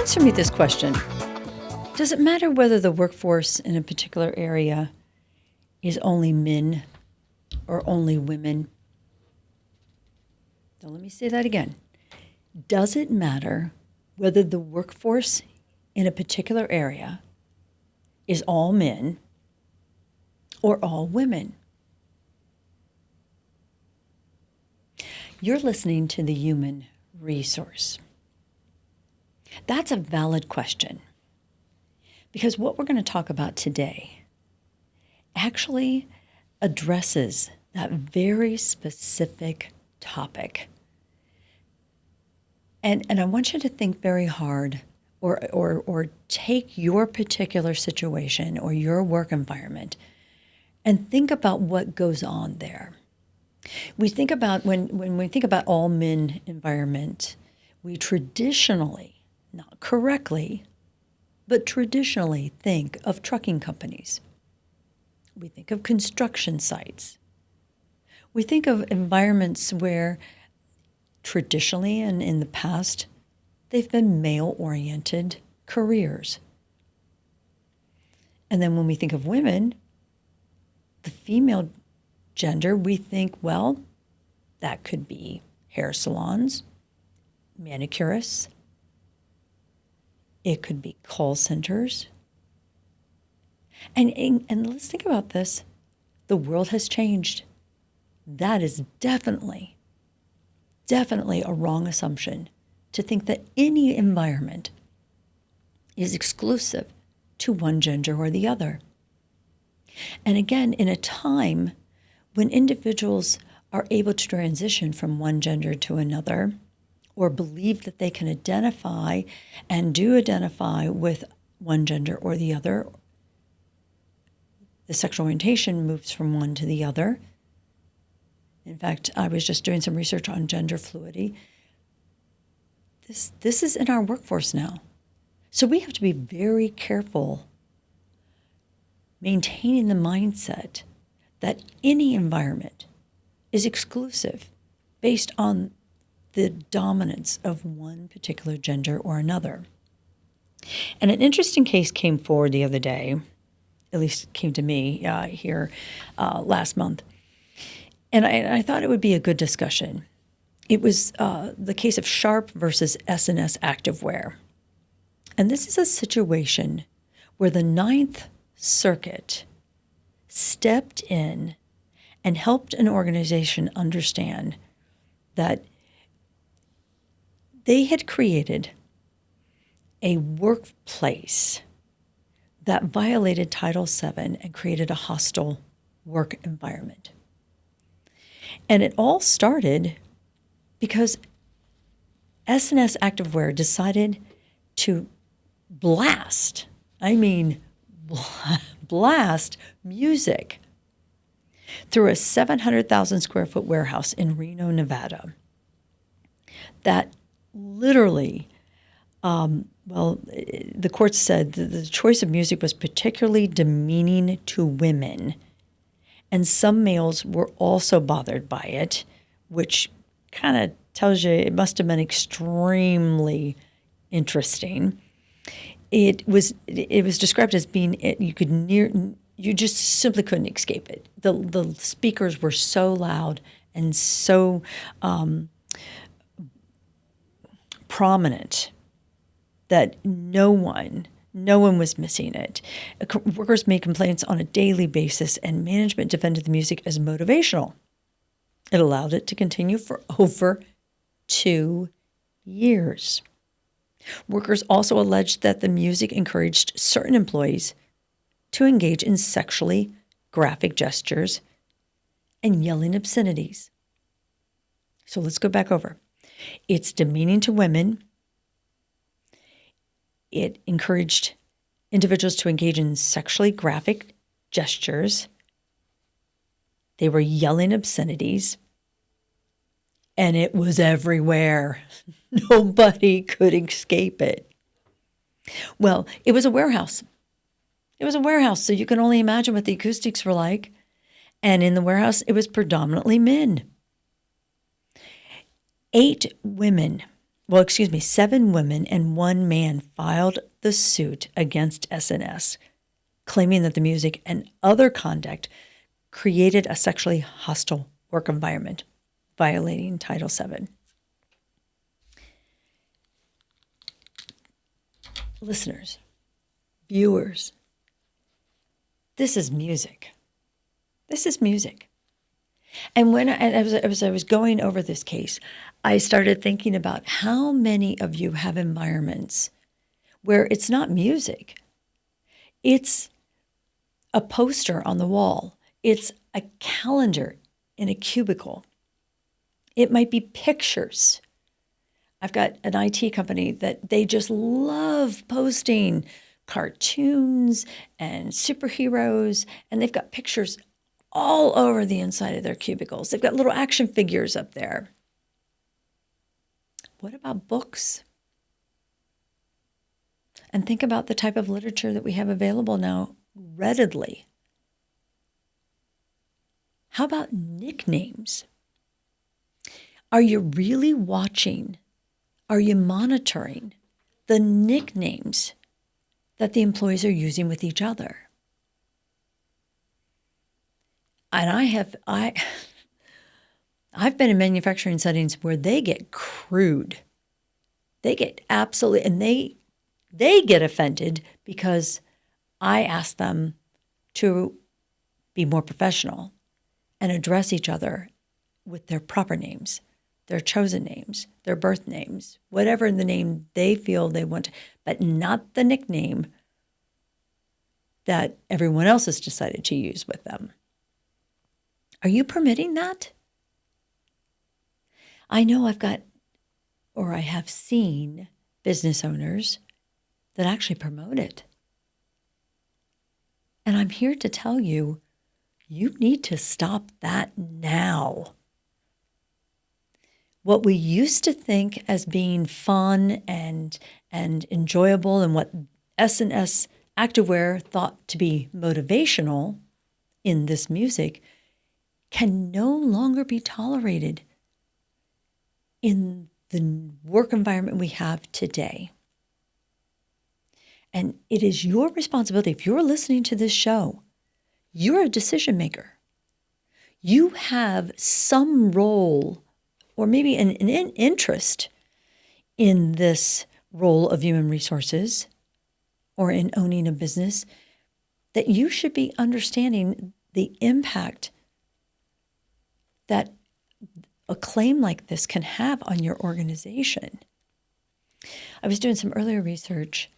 Answer me this question. Does it matter whether the workforce in a particular area is only men or only women? Now, let me say that again. Does it matter whether the workforce in a particular area is all men or all women? You're listening to the Human Resource. That's a valid question, because what we're going to talk about today actually addresses that very specific topic. And I want you to think very hard or take your particular situation or your work environment and think about what goes on there. We think about, when we think about all men environment, we traditionally, not correctly, but traditionally think of trucking companies. We think of construction sites. We think of environments where traditionally and in the past, they've been male-oriented careers. And then when we think of women, the female gender, we think, well, that could be hair salons, manicurists. It could be call centers. And let's think about this. The world has changed. That is definitely a wrong assumption to think that any environment is exclusive to one gender or the other. And again, in a time when individuals are able to transition from one gender to another, or believe that they can identify and do identify with one gender or the other, the sexual orientation moves from one to the other. In fact, I was just doing some research on gender fluidity. This is in our workforce now. So we have to be very careful maintaining the mindset that any environment is exclusive based on the dominance of one particular gender or another. And an interesting case came forward the other day, at least it came to me here last month. And I thought it would be a good discussion. It was the case of Sharp versus S&S Activewear. And this is a situation where the Ninth Circuit stepped in and helped an organization understand that they had created a workplace that violated Title VII and created a hostile work environment. And it all started because S&S Activewear decided to blast music through a 700,000 square foot warehouse in Reno, Nevada. That literally, the court said that the choice of music was particularly demeaning to women. And some males were also bothered by it, which kind of tells you it must have been extremely interesting. It was described as being you just simply couldn't escape it. The speakers were so loud and so prominent that no one was missing it. Workers made complaints on a daily basis, and management defended the music as motivational. It allowed it to continue for over 2 years. Workers also alleged that the music encouraged certain employees to engage in sexually graphic gestures and yelling obscenities. So let's go back over. It's demeaning to women. It encouraged individuals to engage in sexually graphic gestures. They were yelling obscenities. And it was everywhere. Nobody could escape it. Well, it was a warehouse. It was a warehouse, so you can only imagine what the acoustics were like. And in the warehouse, it was predominantly men. 8 women 7 women and 1 man filed the suit against SNS, claiming that the music and other conduct created a sexually hostile work environment, violating Title VII. Listeners, viewers, this is music. This is music. And as I was going over this case, I started thinking about how many of you have environments where it's not music. It's a poster on the wall. It's a calendar in a cubicle. It might be pictures. I've got an IT company that they just love posting cartoons and superheroes, and they've got pictures all over the inside of their cubicles. They've got little action figures up there. What about books? And think about the type of literature that we have available now readily. How about nicknames? Are you really watching? Are you monitoring the nicknames that the employees are using with each other? And I've been in manufacturing settings where they get crude. They get absolutely, and they get offended because I ask them to be more professional and address each other with their proper names, their chosen names, their birth names, whatever the name they feel they want, but not the nickname that everyone else has decided to use with them. Are you permitting that? I know I have seen business owners that actually promote it. And I'm here to tell you, you need to stop that now. What we used to think as being fun and enjoyable, and what S&S activewear thought to be motivational in this music, can no longer be tolerated in the work environment we have today. And it is your responsibility. If you're listening to this show, you're a decision maker. You have some role or maybe an interest in this role of human resources or in owning a business, that you should be understanding the impact that a claim like this can have on your organization. I was doing some earlier research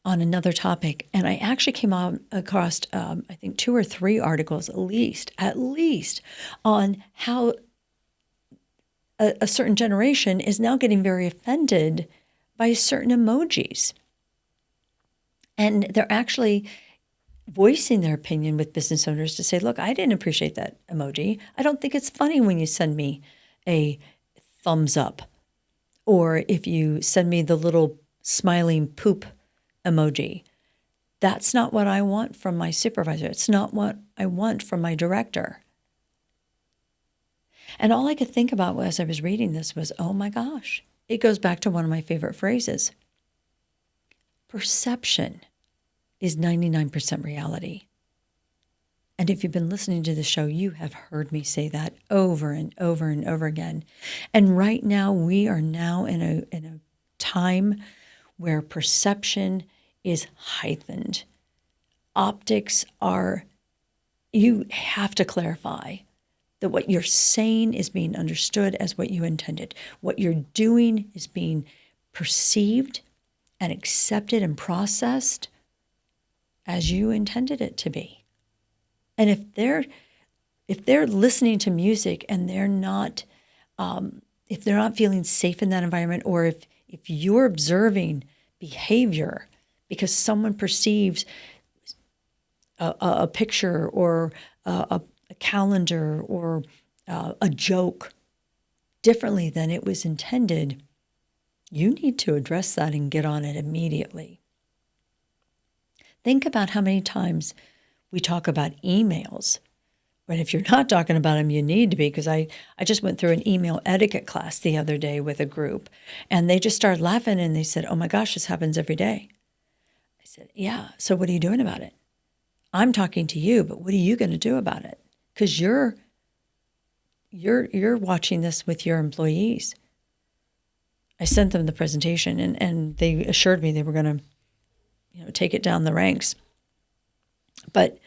on another topic, and I actually came across, I think 2 or 3 articles at least, on how a certain generation is now getting very offended by certain emojis. And they're actually voicing their opinion with business owners to say, look, I didn't appreciate that emoji. I don't think it's funny when you send me a thumbs up, or if you send me the little smiling poop emoji. That's not what I want from my supervisor. It's not what I want from my director. And all I could think about as I was reading this was, oh my gosh, it goes back to one of my favorite phrases. Perception is 99% reality. And if you've been listening to the show, you have heard me say that over and over and over again. And right now, we are now in a time where perception is heightened. Optics are, you have to clarify that what you're saying is being understood as what you intended. What you're doing is being perceived and accepted and processed as you intended it to be. And if they're listening to music and they're not, if they're not feeling safe in that environment, or if you're observing behavior because someone perceives a picture or a calendar or a joke differently than it was intended, you need to address that and get on it immediately. Think about how many times we talk about emails But if you're not talking about them, you need to be, because I just went through an email etiquette class the other day with a group, and they just started laughing, and they said, oh my gosh, this happens every day. I said, yeah, so what are you doing about it? I'm talking to you, but what are you going to do about it? Because you're watching this with your employees. I sent them the presentation, and they assured me they were going to, take it down the ranks. But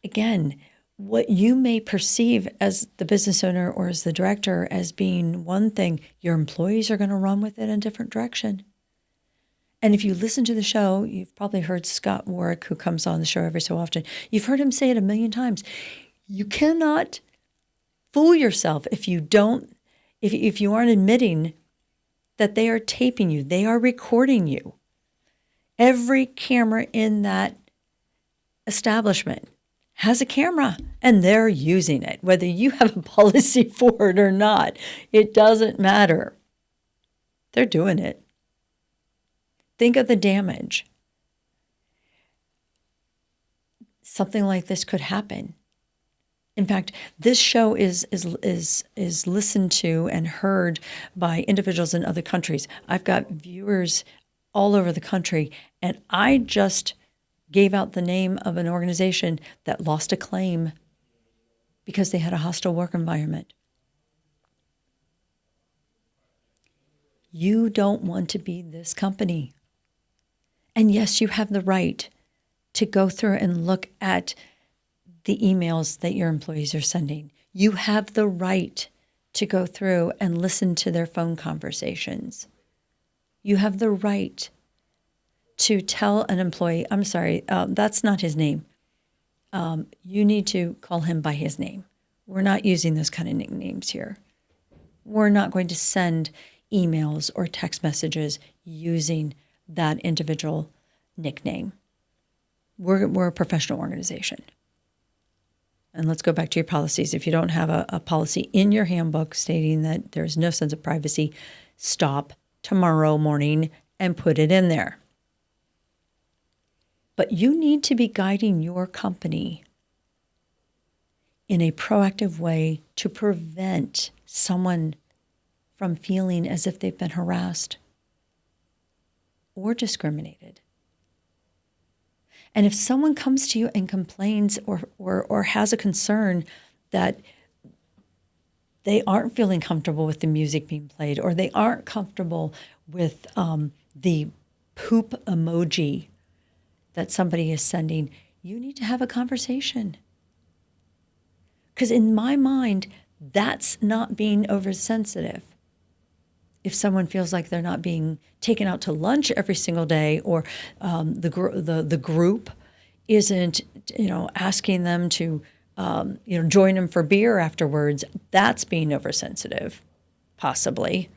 again, what you may perceive as the business owner or as the director as being one thing, your employees are going to run with it in a different direction. And if you listen to the show, you've probably heard Scott Warwick, who comes on the show every so often. You've heard him say it a million times. You cannot fool yourself if you aren't admitting that they are taping you. They are recording you. Every camera in that establishment has a camera, and they're using it. Whether you have a policy for it or not, it doesn't matter. They're doing it. Think of the damage. Something like this could happen. In fact, this show is listened to and heard by individuals in other countries. I've got viewers all over the country, and I just gave out the name of an organization that lost a claim because they had a hostile work environment. You don't want to be this company. And yes, you have the right to go through and look at the emails that your employees are sending. You have the right to go through and listen to their phone conversations. You have the right to tell an employee, I'm sorry, that's not his name. You need to call him by his name. We're not using those kind of nicknames here. We're not going to send emails or text messages using that individual nickname. We're a professional organization. And let's go back to your policies. If you don't have a policy in your handbook stating that there's no sense of privacy, stop tomorrow morning and put it in there. But you need to be guiding your company in a proactive way to prevent someone from feeling as if they've been harassed or discriminated. And if someone comes to you and complains or has a concern that they aren't feeling comfortable with the music being played, or they aren't comfortable with the poop emoji that somebody is sending, you need to have a conversation. Because in my mind, that's not being oversensitive. If someone feels like they're not being taken out to lunch every single day, or the group isn't, asking them to, join them for beer afterwards, that's being oversensitive, possibly.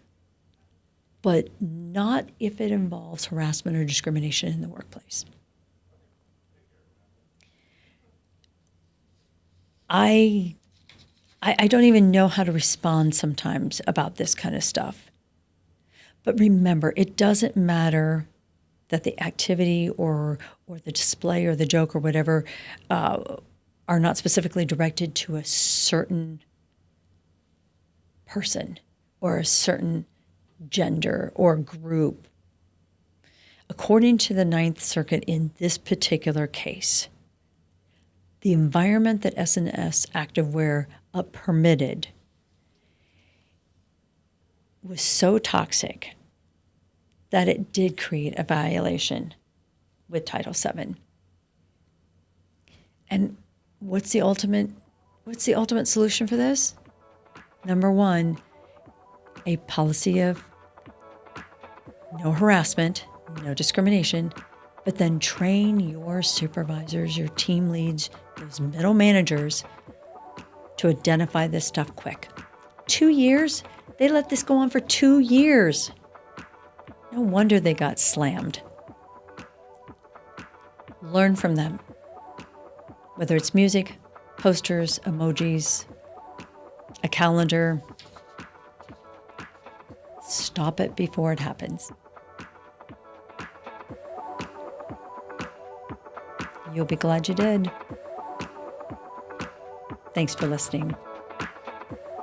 But not if it involves harassment or discrimination in the workplace. I don't even know how to respond sometimes about this kind of stuff. But remember, it doesn't matter that the activity or the display or the joke or whatever are not specifically directed to a certain person or a certain gender or group. According to the Ninth Circuit in this particular case, the environment that S&S Activewear permitted was so toxic that it did create a violation with Title VII. And what's the ultimate solution for this? Number one, a policy of no harassment, no discrimination, but then train your supervisors, your team leads, those middle managers to identify this stuff quick. 2 years? They let this go on for 2 years. No wonder they got slammed. Learn from them. Whether it's music, posters, emojis, a calendar, stop it before it happens. You'll be glad you did. Thanks for listening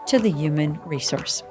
to the Human Resource.